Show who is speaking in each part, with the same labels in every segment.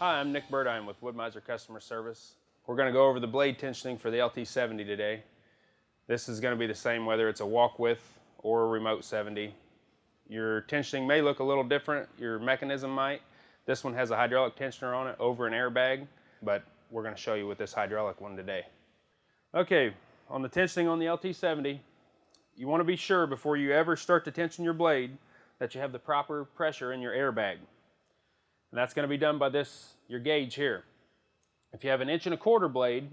Speaker 1: Hi, I'm Nick Burdine with Wood-Mizer Customer Service. We're going to go over the blade tensioning for the LT70 today. This is going to be the same whether it's a walk with or a remote 70. Your tensioning may look a little different, your mechanism might. This one has a hydraulic tensioner on it over an airbag, but we're going to show you with this hydraulic one today. Okay, on the tensioning on the LT70, you want to be sure before you ever start to tension your blade that you have the proper pressure in your airbag. And that's going to be done by your gauge here. If you have an 1 1/4 blade,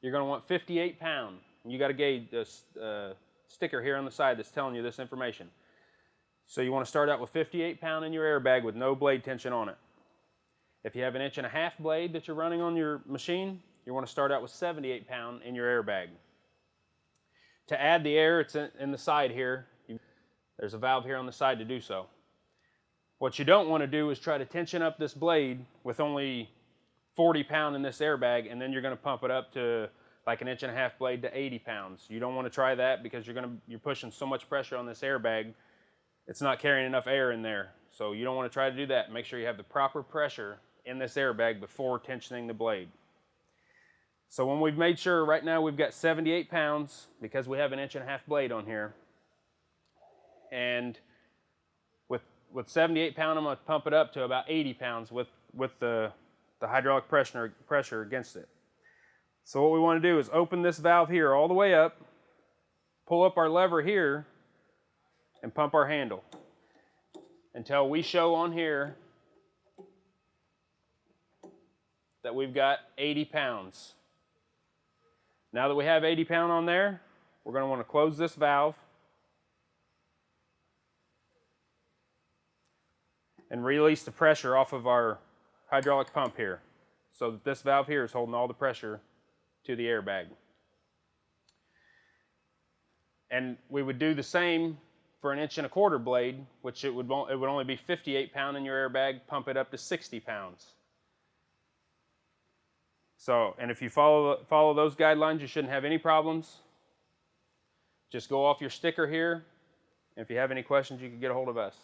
Speaker 1: you're going to want 58 pound. You got a gauge, sticker here on the side that's telling you this information. So you want to start out with 58 pound in your airbag with no blade tension on it. If you have an 1 1/2 blade that you're running on your machine, you want to start out with 78 pound in your airbag. To add the air, it's in the side here. There's a valve here on the side to do so. What you don't want to do is try to tension up this blade with only 40 pound in this airbag, and then you're going to pump it up to like an 1 1/2 blade to 80 pounds. You don't want to try that because you're pushing so much pressure on this airbag, it's not carrying enough air in there. So you don't want to try to do that. Make sure you have the proper pressure in this airbag before tensioning the blade. So when we've made sure, right now we've got 78 pounds because we have an 1 1/2 blade on here. And with 78 pound, I'm going to pump it up to about 80 pounds with the hydraulic pressure against it. So what we want to do is open this valve here all the way up, pull up our lever here, and pump our handle until we show on here that we've got 80 pounds. Now that we have 80 pound on there, we're going to want to close this valve and release the pressure off of our hydraulic pump here, so that this valve here is holding all the pressure to the airbag. And we would do the same for an 1 1/4 blade, which it would only be 58 pound in your airbag, pump it up to 60 pounds. So, and if you follow those guidelines, you shouldn't have any problems. Just go off your sticker here. And if you have any questions, you can get a hold of us.